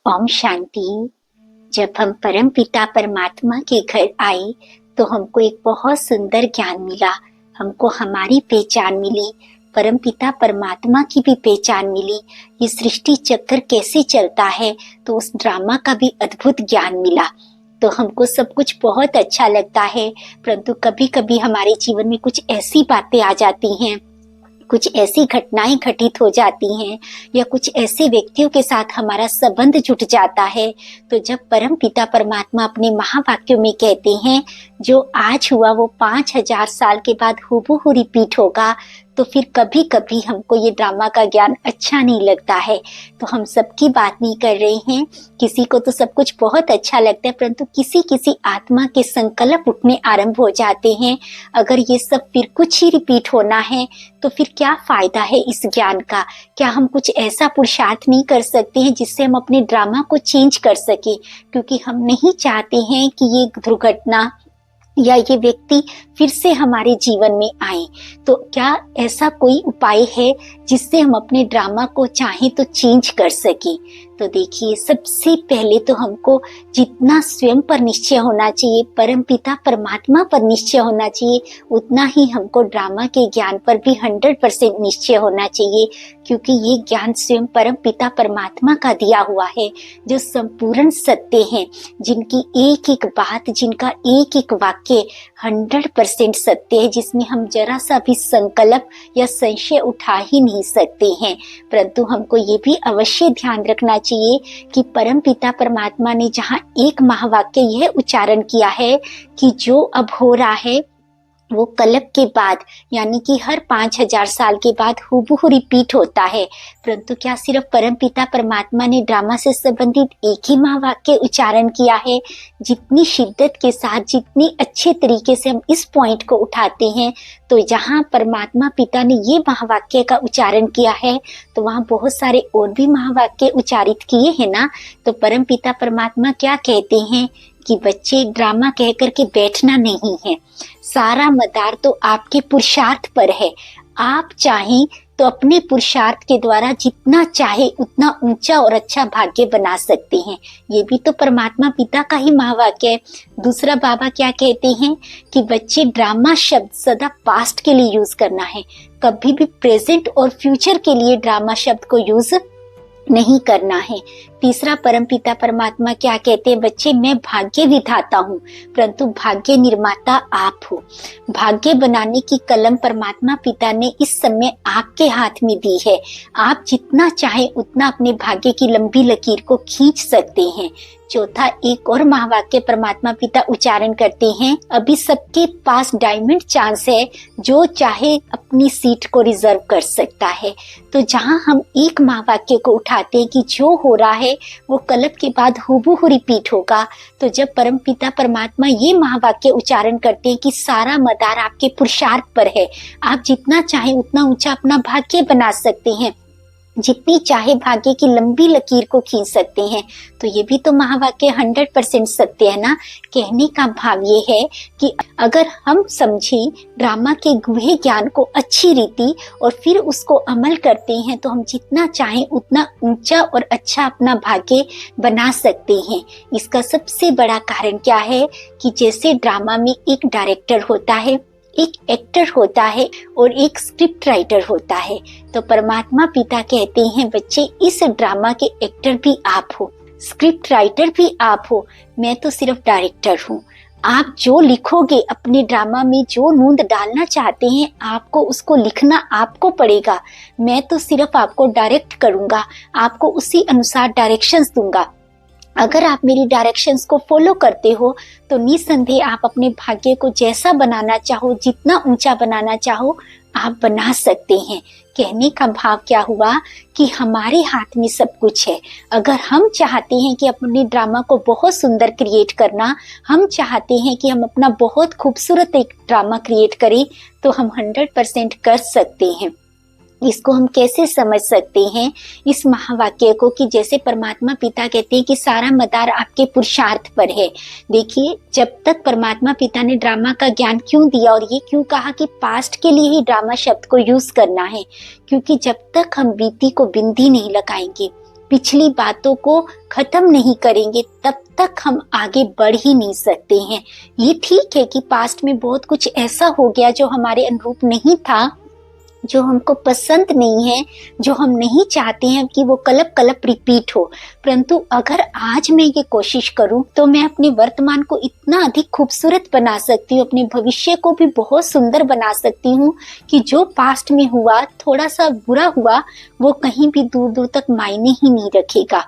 ओम शांति। जब हम परम पिता परमात्मा के घर आए तो हमको एक बहुत सुंदर ज्ञान मिला। हमको हमारी पहचान मिली, परम पिता परमात्मा की भी पहचान मिली। ये सृष्टि चक्र कैसे चलता है तो उस ड्रामा का भी अद्भुत ज्ञान मिला। तो हमको सब कुछ बहुत अच्छा लगता है, परंतु कभी कभी हमारे जीवन में कुछ ऐसी बातें आ जाती हैं, कुछ ऐसी घटनाएं घटित हो जाती हैं या कुछ ऐसे व्यक्तियों के साथ हमारा संबंध जुट जाता है। तो जब परम पिता परमात्मा अपने महावाक्यों में कहते हैं जो आज हुआ वो 5000 साल के बाद हूबहू रिपीट होगा, तो फिर कभी कभी हमको ये ड्रामा का ज्ञान अच्छा नहीं लगता है। तो हम सबकी बात नहीं कर रहे हैं, किसी को तो सब कुछ बहुत अच्छा लगता है, परंतु किसी किसी आत्मा के संकल्प उठने आरंभ हो जाते हैं। अगर ये सब फिर कुछ ही रिपीट होना है तो फिर क्या फायदा है इस ज्ञान का? क्या हम कुछ ऐसा पुरुषार्थ नहीं कर सकते हैं जिससे हम अपने ड्रामा को चेंज कर सके? क्योंकि हम नहीं चाहते हैं कि ये दुर्घटना या ये व्यक्ति फिर से हमारे जीवन में आए। तो क्या ऐसा कोई उपाय है जिससे हम अपने ड्रामा को चाहें तो चेंज कर सके? तो देखिए, सबसे पहले तो हमको जितना स्वयं पर निश्चय होना चाहिए, परम पिता परमात्मा पर निश्चय होना चाहिए, उतना ही हमको ड्रामा के ज्ञान पर भी 100% निश्चय होना चाहिए। क्योंकि ये ज्ञान स्वयं परम पिता परमात्मा का दिया हुआ है, जो संपूर्ण सत्य है, जिनकी एक एक बात, जिनका एक एक वाक्य 100% सत्य है, जिसमें हम जरा सा भी संकल्प या संशय उठा ही नहीं सकते हैं। परंतु हमको ये भी अवश्य ध्यान रखना चाहिए कि परम पिता परमात्मा ने जहाँ एक महावाक्य यह उच्चारण किया है कि जो अब हो रहा है वो कल्प के बाद, यानी कि हर 5000 साल के बाद हूबहू रिपीट होता है। परंतु क्या सिर्फ परम पिता परमात्मा ने ड्रामा से संबंधित एक ही महावाक्य उच्चारण किया है? जितनी शिद्दत के साथ, जितनी अच्छे तरीके से हम इस पॉइंट को उठाते हैं, तो जहाँ परमात्मा पिता ने ये महावाक्य का उच्चारण किया है तो वहाँ बहुत सारे और भी महावाक्य उच्चारित किए हैं ना। तो परम पिता परमात्मा क्या कहते हैं कि बच्चे, ड्रामा कह करके बैठना नहीं है, सारा मदार तो आपके पुरुषार्थ पर है। आप चाहें तो अपने पुरुषार्थ के द्वारा जितना चाहे उतना ऊंचा और अच्छा भाग्य बना सकते हैं। ये भी तो परमात्मा पिता का ही महावाक्य है। दूसरा बाबा क्या कहते हैं कि बच्चे, ड्रामा शब्द सदा पास्ट के लिए यूज करना है, कभी भी प्रेजेंट और फ्यूचर के लिए ड्रामा शब्द को यूज नहीं करना है। तीसरा परम पिता परमात्मा क्या कहते हैं? बच्चे, मैं भाग्य विधाता हूँ, परंतु भाग्य निर्माता आप हो। भाग्य बनाने की कलम परमात्मा पिता ने इस समय आपके हाथ में दी है। आप जितना चाहे उतना अपने भाग्य की लंबी लकीर को खींच सकते हैं। चौथा, एक और महावाक्य परमात्मा पिता उच्चारण करते हैं, अभी सबके पास डायमंड चांस है, जो चाहे अपनी सीट को रिजर्व कर सकता है। तो जहां हम एक महावाक्य को उठाते हैं कि जो हो रहा है वो कल्प के बाद हूबहू रिपीट होगा, तो जब परम पिता परमात्मा ये महावाक्य उच्चारण करते हैं कि सारा मदार आपके पुरुषार्थ पर है, आप जितना चाहे उतना ऊंचा अपना भाग्य बना सकते हैं, जितनी चाहे भाग्य की लंबी लकीर को खींच सकते हैं, तो ये भी तो महावाक्य 100% सत्य है ना। कहने का भाव ये है कि अगर हम समझे ड्रामा के गूढ़े ज्ञान को अच्छी रीति और फिर उसको अमल करते हैं, तो हम जितना चाहें उतना ऊंचा और अच्छा अपना भाग्य बना सकते हैं। इसका सबसे बड़ा कारण क्या है कि जैसे ड्रामा में एक डायरेक्टर होता है, एक एक्टर होता है और एक स्क्रिप्ट राइटर होता है, तो परमात्मा पिता कहते हैं, बच्चे, इस ड्रामा के एक्टर भी आप हो, स्क्रिप्ट राइटर भी आप हो, मैं तो सिर्फ डायरेक्टर हूँ। आप जो लिखोगे अपने ड्रामा में, जो नूंद डालना चाहते हैं, आपको उसको लिखना आपको पड़ेगा। मैं तो सिर्फ आपको डायरेक्ट करूंगा, आपको उसी अनुसार डायरेक्शंस दूंगा। अगर आप मेरी डायरेक्शंस को फॉलो करते हो तो निसंदेह आप अपने भाग्य को जैसा बनाना चाहो, जितना ऊंचा बनाना चाहो, आप बना सकते हैं। कहने का भाव क्या हुआ कि हमारे हाथ में सब कुछ है। अगर हम चाहते हैं कि अपने ड्रामा को बहुत सुंदर क्रिएट करना, हम चाहते हैं कि हम अपना बहुत खूबसूरत एक ड्रामा क्रिएट करें, तो हम 100% कर सकते हैं। इसको हम कैसे समझ सकते हैं, इस महावाक्य को, कि जैसे परमात्मा पिता कहते हैं कि सारा मदार आपके पुरुषार्थ पर है। देखिए, जब तक परमात्मा पिता ने ड्रामा का ज्ञान क्यों दिया और ये क्यों कहा कि पास्ट के लिए ही ड्रामा शब्द को यूज करना है, क्योंकि जब तक हम बीती को बिंदी नहीं लगाएंगे, पिछली बातों को खत्म नहीं करेंगे तब तक हम आगे बढ़ ही नहीं सकते हैं। ये ठीक है कि पास्ट में बहुत कुछ ऐसा हो गया जो हमारे अनुरूप नहीं था, जो हमको पसंद नहीं है, जो हम नहीं चाहते हैं कि वो कलप कलप रिपीट हो, परंतु अगर आज मैं ये कोशिश करूं तो मैं अपने वर्तमान को इतना अधिक खूबसूरत बना सकती हूँ, अपने भविष्य को भी बहुत सुंदर बना सकती हूँ कि जो पास्ट में हुआ, थोड़ा सा बुरा हुआ, वो कहीं भी दूर दूर तक मायने ही नहीं रखेगा।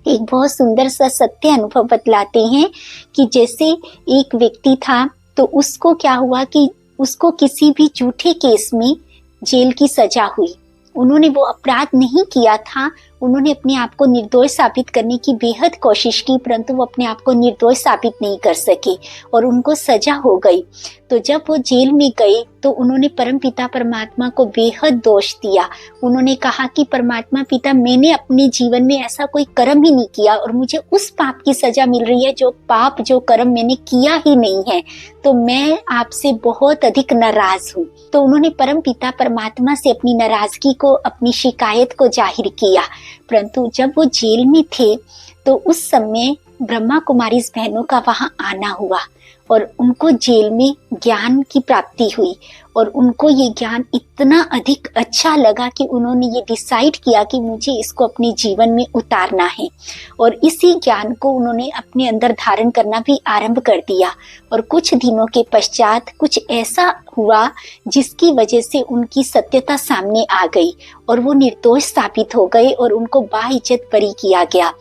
एक बहुत सुंदर सा सत्य अनुभव बतलाते हैं कि जैसे एक व्यक्ति था, तो उसको क्या हुआ कि उसको किसी भी झूठे केस में जेल की सजा हुई। उन्होंने वो अपराध नहीं किया था, उन्होंने अपने आप को निर्दोष साबित करने की बेहद कोशिश की, परंतु वो अपने आप को निर्दोष साबित नहीं कर सके और उनको सजा हो गई। तो जब वो जेल में गए तो उन्होंने परमपिता परमात्मा को बेहद दोष दिया। उन्होंने कहा कि परमात्मा पिता, मैंने अपने जीवन में ऐसा कोई कर्म ही नहीं किया और मुझे उस पाप की सजा मिल रही है जो कर्म मैंने किया ही नहीं है, तो मैं आपसे बहुत अधिक नाराज हूँ। तो उन्होंने परमपिता परमात्मा से अपनी नाराजगी को, अपनी शिकायत को जाहिर किया। परंतु जब वो जेल में थे तो उस समय ब्रह्मा कुमारी बहनों का वहां आना हुआ और उनको जेल में ज्ञान की प्राप्ति हुई और उनको ये ज्ञान इतना अधिक अच्छा लगा कि उन्होंने ये डिसाइड किया कि मुझे इसको अपने जीवन में उतारना है और इसी ज्ञान को उन्होंने अपने अंदर धारण करना भी आरंभ कर दिया। और कुछ दिनों के पश्चात कुछ ऐसा हुआ जिसकी वजह से उनकी सत्यता सामने आ गई और वो निर्दोष साबित हो गए और उनको बाइज्जत बरी किया गया।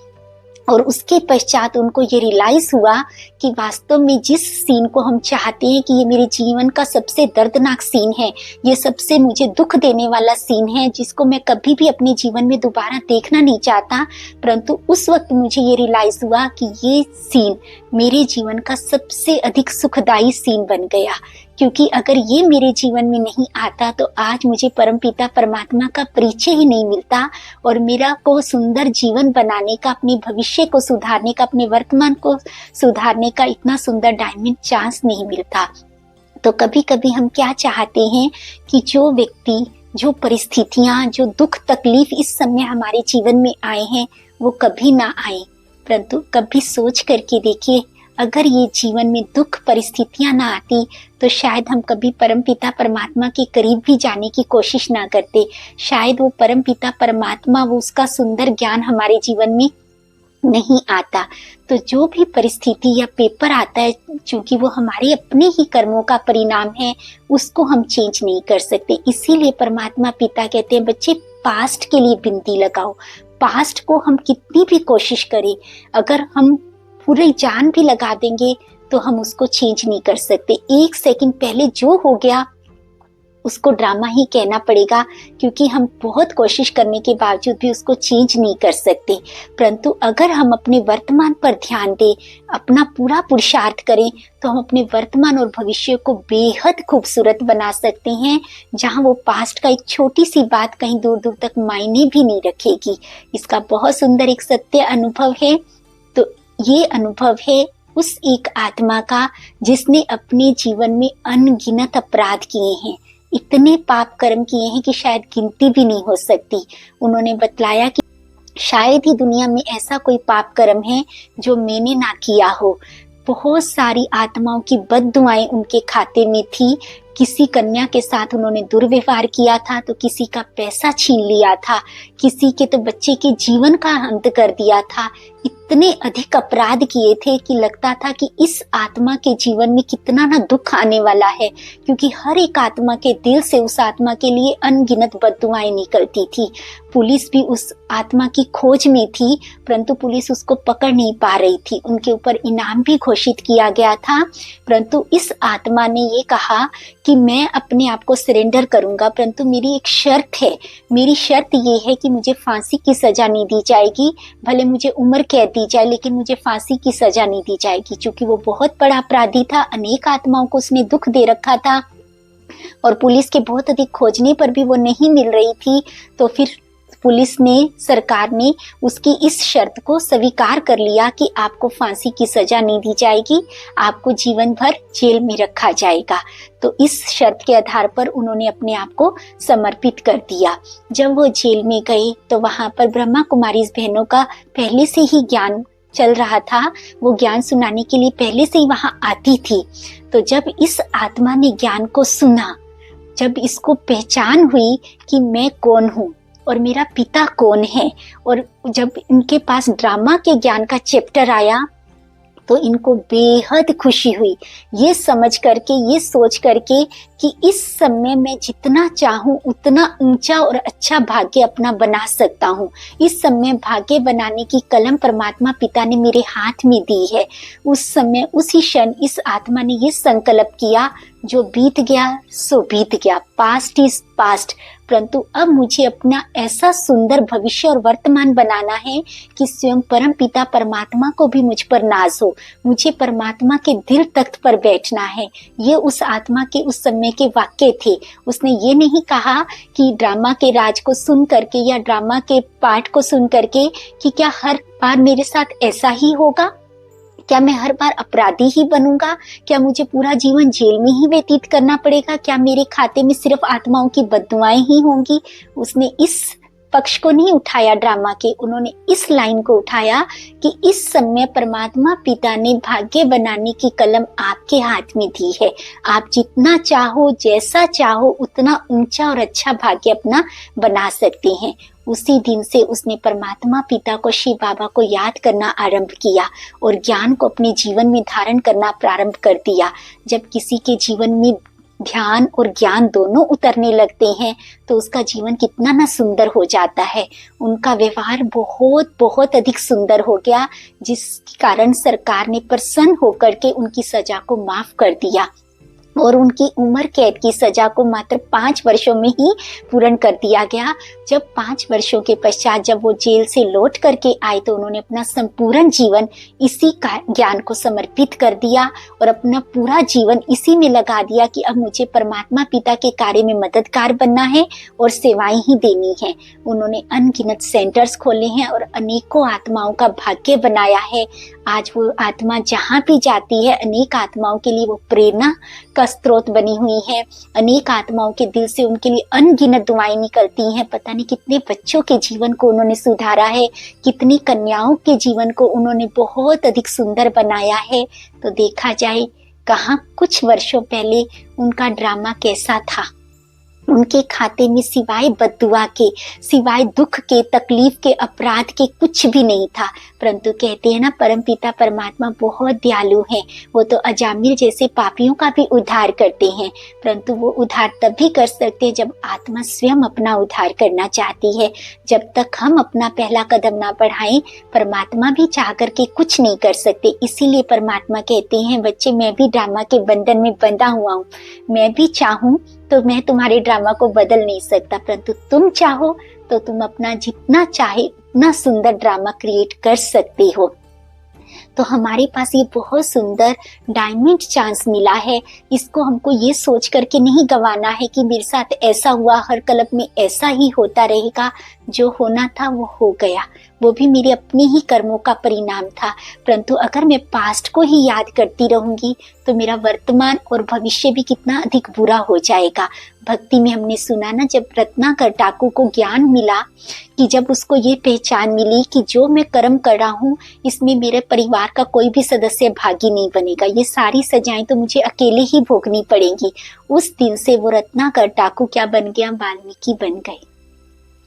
और उसके पश्चात उनको ये रियलाइज हुआ कि वास्तव में जिस सीन को हम चाहते हैं कि ये मेरे जीवन का सबसे दर्दनाक सीन है, ये सबसे मुझे दुख देने वाला सीन है, जिसको मैं कभी भी अपने जीवन में दोबारा देखना नहीं चाहता, परंतु उस वक्त मुझे ये रियलाइज हुआ कि ये सीन मेरे जीवन का सबसे अधिक सुखदायी सीन बन गया, क्योंकि अगर ये मेरे जीवन में नहीं आता तो आज मुझे परमपिता परमात्मा का परिचय ही नहीं मिलता और मेरा को सुंदर जीवन बनाने का, अपने भविष्य को सुधारने का, अपने वर्तमान को सुधारने का इतना सुंदर डायमंड चांस नहीं मिलता। तो कभी कभी हम क्या चाहते हैं कि जो व्यक्ति, जो परिस्थितियां, जो दुख तकलीफ इस समय हमारे जीवन में आए हैं वो कभी ना आए, परंतु कभी सोच करके देखिए, अगर ये जीवन में दुख परिस्थितियां ना आती तो शायद हम कभी परमपिता परमात्मा के करीब भी जाने की कोशिश ना करते। शायद वो परमपिता परमात्मा, वो उसका सुंदर ज्ञान हमारे जीवन में नहीं आता। तो जो भी परिस्थिति या पेपर आता है, क्योंकि वो हमारे अपने ही कर्मों का परिणाम है, उसको हम चेंज नहीं कर सकते। इसीलिए परमात्मा पिता कहते हैं, बच्चे पास्ट के लिए बिनती लगाओ। पास्ट को हम कितनी भी कोशिश करें, अगर हम पूरी जान भी लगा देंगे तो हम उसको चेंज नहीं कर सकते। एक सेकंड पहले जो हो गया उसको ड्रामा ही कहना पड़ेगा, क्योंकि हम बहुत कोशिश करने के बावजूद भी उसको चेंज नहीं कर सकते। परंतु अगर हम अपने वर्तमान पर ध्यान दें, अपना पूरा पुरुषार्थ करें, तो हम अपने वर्तमान और भविष्य को बेहद खूबसूरत बना सकते हैं, जहां वो पास्ट का एक छोटी सी बात कहीं दूर दूर तक मायने भी नहीं रखेगी। इसका बहुत सुंदर एक सत्य अनुभव है। तो ये अनुभव है उस एक आत्मा का जिसने अपने जीवन में अनगिनत अपराध किए हैं, इतने पाप कर्म किए हैं कि शायद गिनती भी नहीं हो सकती। उन्होंने बतलाया कि शायद ही दुनिया में ऐसा कोई पाप कर्म है जो मैंने ना किया हो। बहुत सारी आत्माओं की बद्दुआएं उनके खाते में थी। किसी कन्या के साथ उन्होंने दुर्व्यवहार किया था, तो किसी का पैसा छीन लिया था, किसी के तो बच्चे के जीवन का अंत कर दिया था। इतने अधिक अपराध किए थे कि लगता था कि इस आत्मा के जीवन में कितना ना दुख आने वाला है, क्योंकि हर एक आत्मा के दिल से उस आत्मा के लिए अनगिनत बद्दुआएं निकलती थी। पुलिस भी उस आत्मा की खोज में थी, परंतु पुलिस उसको पकड़ नहीं पा रही थी। उनके ऊपर इनाम भी घोषित किया गया था, परंतु इस आत्मा ने ये कहा कि मैं अपने आप को सरेंडर करूंगा, परंतु मेरी एक शर्त है। मेरी शर्त ये है कि मुझे फांसी की सजा नहीं दी जाएगी, भले मुझे उम्र कैद दी जाए, लेकिन मुझे फांसी की सजा नहीं दी जाएगी, क्योंकि वो बहुत बड़ा अपराधी था। अनेक आत्माओं को उसने दुख दे रखा था और पुलिस के बहुत अधिक खोजने पर भी वो नहीं मिल रही थी। तो फिर पुलिस ने, सरकार ने उसकी इस शर्त को स्वीकार कर लिया कि आपको फांसी की सजा नहीं दी जाएगी, आपको जीवन भर जेल में रखा जाएगा। तो इस शर्त के आधार पर उन्होंने अपने आप को समर्पित कर दिया। जब वो जेल में गए तो वहां पर ब्रह्मा कुमारी बहनों का पहले से ही ज्ञान चल रहा था, वो ज्ञान सुनाने के लिए पहले से ही वहां आती थी। तो जब इस आत्मा ने ज्ञान को सुना, जब इसको पहचान हुई कि मैं कौन हूँ और मेरा पिता कौन है, और जब इनके पास ड्रामा के ज्ञान का चैप्टर आया तो इनको बेहद खुशी हुई, ये समझ करके, ये सोच करके कि इस समय मैं जितना चाहूं उतना ऊंचा और अच्छा भाग्य अपना बना सकता हूं। इस समय भाग्य बनाने की कलम परमात्मा पिता ने मेरे हाथ में दी है। उस समय, उसी क्षण इस आत्मा ने ये संकल्प किया, जो बीत गया सो बीत गया, पास्ट इज पास्ट, परंतु अब मुझे अपना ऐसा सुंदर भविष्य और वर्तमान बनाना है कि स्वयं परम पिता परमात्मा को भी मुझ पर नाज हो, मुझे परमात्मा के दिल तख्त पर बैठना है। ये उस आत्मा के उस समय के वाक्य थे। उसने ये नहीं कहा कि ड्रामा के राज को सुन करके या ड्रामा के पाठ को सुन करके कि क्या हर बार मेरे साथ ऐसा ही होगा, क्या मैं हर बार अपराधी ही बनूंगा, क्या मुझे पूरा जीवन जेल में ही व्यतीत करना पड़ेगा, क्या मेरे खाते में सिर्फ आत्माओं की बद्दुआएं ही होंगी। उसने इस पक्ष को नहीं उठाया ड्रामा के, उन्होंने इस लाइन को उठाया कि इस समय परमात्मा पिता ने भाग्य बनाने की कलम आपके हाथ में दी है, आप जितना चाहो, जैसा चाहो, उतना ऊंचा और अच्छा भाग्य अपना बना सकते हैं। उसी दिन से उसने परमात्मा पिता को, शिव बाबा को याद करना आरंभ किया और ज्ञान को अपने जीवन में धारण करना प्रारंभ कर दिया। जब किसी के जीवन में ध्यान और ज्ञान दोनों उतरने लगते हैं तो उसका जीवन कितना ना सुंदर हो जाता है। उनका व्यवहार बहुत बहुत अधिक सुंदर हो गया, जिस कारण सरकार ने प्रसन्न होकर के उनकी सजा को माफ कर दिया और उनकी उम्र कैद की सजा को मात्र 5 वर्षों में ही पूर्ण कर दिया गया। जब 5 वर्षों के पश्चात जब वो जेल से लौट करके आए तो उन्होंने अपना संपूर्ण जीवन इसी ज्ञान को समर्पित कर दिया और अपना पूरा जीवन इसी में लगा दिया कि अब मुझे परमात्मा पिता के कार्य में मददगार बनना है और सेवाएं ही देनी है। उन्होंने अनगिनत सेंटर्स खोले हैं और अनेकों आत्माओं का भाग्य बनाया है। आज वो आत्मा जहाँ भी जाती है, अनेक आत्माओं के लिए वो प्रेरणा का स्रोत बनी हुई है। अनेक आत्माओं के दिल से उनके लिए अनगिनत दुआएं निकलती हैं। पता नहीं कितने बच्चों के जीवन को उन्होंने सुधारा है, कितनी कन्याओं के जीवन को उन्होंने बहुत अधिक सुंदर बनाया है। तो देखा जाए कहाँ कुछ वर्षों पहले उनका ड्रामा कैसा था। उनके खाते में सिवाय बद्दुआ के, सिवाय दुख के, तकलीफ के, अपराध के कुछ भी नहीं था। परंतु कहते हैं ना, परमपिता परमात्मा बहुत दयालु हैं। वो तो अजामिल जैसे पापियों का भी उद्धार करते हैं, परंतु वो उद्धार तब भी कर सकते हैं जब आत्मा स्वयं अपना उद्धार करना चाहती है। जब तक हम अपना पहला कदम ना बढ़ाएं, परमात्मा भी चाह करके कुछ नहीं कर सकते। इसीलिए परमात्मा कहते हैं, बच्चे मैं भी ड्रामा के बंधन में बंधा हुआ हूँ, मैं भी चाहूं तो मैं तुम्हारे ड्रामा को बदल नहीं सकता, परंतु तुम चाहो तो तुम अपना जितना चाहे उतना सुंदर ड्रामा क्रिएट कर सकते हो। तो हमारे पास ये बहुत सुंदर डायमंड चांस मिला है। इसको हमको ये सोच करके नहीं गंवाना है कि मेरे साथ ऐसा हुआ, हर कल्प में ऐसा ही होता रहेगा। जो होना था वो हो गया, वो भी मेरे अपने ही कर्मों का परिणाम था। परंतु अगर मैं पास्ट को ही याद करती रहूंगी तो मेरा वर्तमान और भविष्य भी कितना अधिक बुरा हो जाएगा। भक्ति में हमने सुना ना, जब रत्नाकर टाकू को ज्ञान मिला, कि जब उसको ये पहचान मिली कि जो मैं कर्म कर रहा हूँ इसमें मेरे परिवार का कोई भी सदस्य भागी नहीं बनेगा, ये सारी सजाएं तो मुझे अकेले ही भोगनी पड़ेंगी। उस दिन से वो रत्नाकर टाकू क्या बन गया, वाल्मीकि बन गए,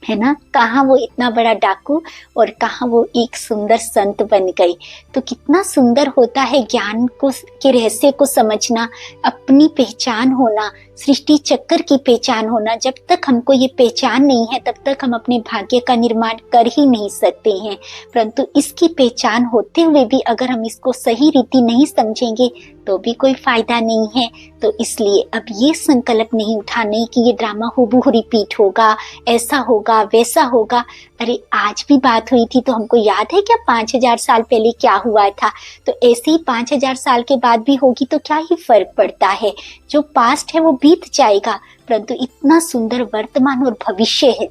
है ना। कहाँ वो इतना बड़ा डाकू और कहाँ वो एक सुंदर संत बन गए। तो कितना सुंदर होता है ज्ञान को के रहस्य को समझना, अपनी पहचान होना, सृष्टि चक्कर की पहचान होना। जब तक हमको ये पहचान नहीं है तब तक हम अपने भाग्य का निर्माण कर ही नहीं सकते हैं। परंतु इसकी पहचान होते हुए भी अगर हम इसको सही रीति नहीं समझेंगे तो भी कोई फायदा नहीं है। तो इसलिए अब ये संकल्प नहीं उठाने कि ये ड्रामा हूबहू रिपीट होगा, ऐसा होगा, वैसा होगा। अरे आज भी बात हुई थी तो हमको याद है क्या 5000 साल पहले क्या हुआ था, तो ऐसे ही 5000 साल के बाद भी होगी तो क्या ही फर्क पड़ता है। जो पास्ट है वो बीत जाएगा, परंतु इतना सुंदर वर्तमान और भविष्य है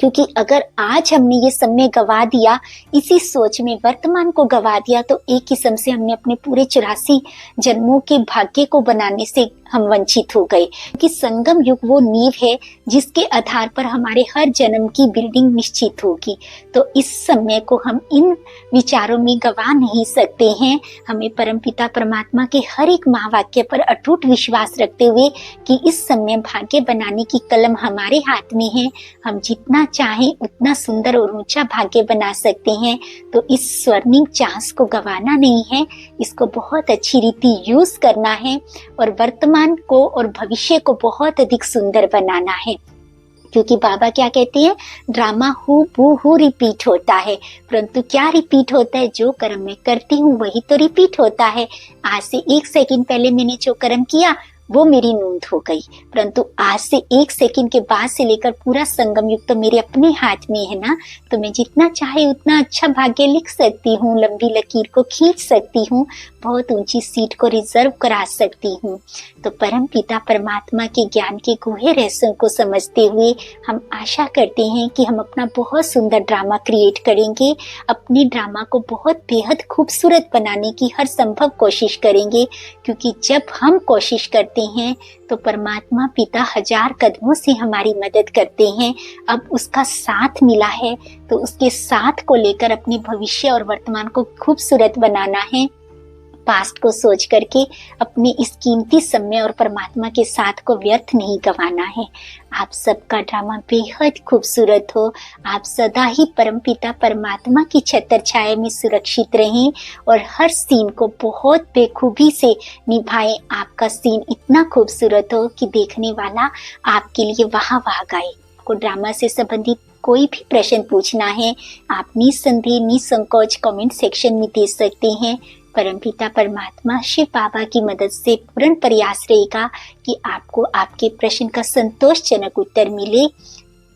क्योंकि अगर आज हमने ये समय गवा दिया, इसी सोच में वर्तमान को गवा दिया, तो एक किस्म से हमने अपने पूरे 84 जन्मों के भाग्य को बनाने से हम वंचित हो गए। क्योंकि संगम युग वो नींव है जिसके आधार पर हमारे हर जन्म की बिल्डिंग निश्चित होगी। तो इस समय को हम इन विचारों में गवा नहीं सकते हैं। हमें परमपिता परमात्मा के हर एक महावाक्य पर अटूट विश्वास रखते हुए कि इस समय भाग्य बनाने की कलम हमारे हाथ में है, हम जितना चाहें उतना सुंदर और ऊंचा भाग्य बना सकते हैं। तो इस स्वर्णिम चांस को गवाना नहीं है, इसको बहुत अच्छी रीति यूज करना है और वर्तमान को और भविष्य को बहुत अधिक सुंदर बनाना है। क्योंकि बाबा क्या कहते हैं, ड्रामा हूबहू रिपीट होता है, परंतु क्या रिपीट होता है, जो कर्म मैं करती हूँ वही तो रिपीट होता है। आज से 1 सेकंड पहले मैंने जो कर्म किया वो मेरी नोंद हो गई, परंतु आज से 1 सेकंड के बाद से लेकर पूरा संगम युग तो मेरे अपने हाथ में है ना। तो मैं जितना चाहे उतना अच्छा भाग्य लिख सकती हूँ, लंबी लकीर को खींच सकती हूँ, बहुत ऊंची सीट को रिजर्व करा सकती हूँ। तो परम पिता परमात्मा के ज्ञान के गूढ़े रहस्यों को समझते हुए हम आशा करते हैं कि हम अपना बहुत सुंदर ड्रामा क्रिएट करेंगे, अपने ड्रामा को बहुत बेहद खूबसूरत बनाने की हर संभव कोशिश करेंगे। क्योंकि जब हम कोशिश करते हैं तो परमात्मा पिता 1000 कदमों से हमारी मदद करते हैं। अब उसका साथ मिला है तो उसके साथ को लेकर अपने भविष्य और वर्तमान को खूबसूरत बनाना है। पास्ट को सोच करके अपने इस कीमती समय और परमात्मा के साथ को व्यर्थ नहीं गंवाना है। आप सबका ड्रामा बेहद खूबसूरत हो। आप सदा ही परमपिता परमात्मा की छत्र छाया में सुरक्षित रहें और हर सीन को बहुत बेखूबी से निभाएं। आपका सीन इतना खूबसूरत हो कि देखने वाला आपके लिए वाह वाह गाए। आपको ड्रामा से संबंधित कोई भी प्रश्न पूछना है, आप निसंदेह निसंकोच कमेंट सेक्शन में दे सकते हैं। परमपिता परमात्मा शिव बाबा की मदद से पूर्ण प्रयास रहेगा कि आपको आपके प्रश्न का संतोषजनक उत्तर मिले।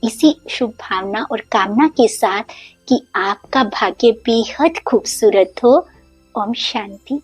इसी शुभ भावना और कामना के साथ कि आपका भाग्य बेहद खूबसूरत हो। ओम शांति।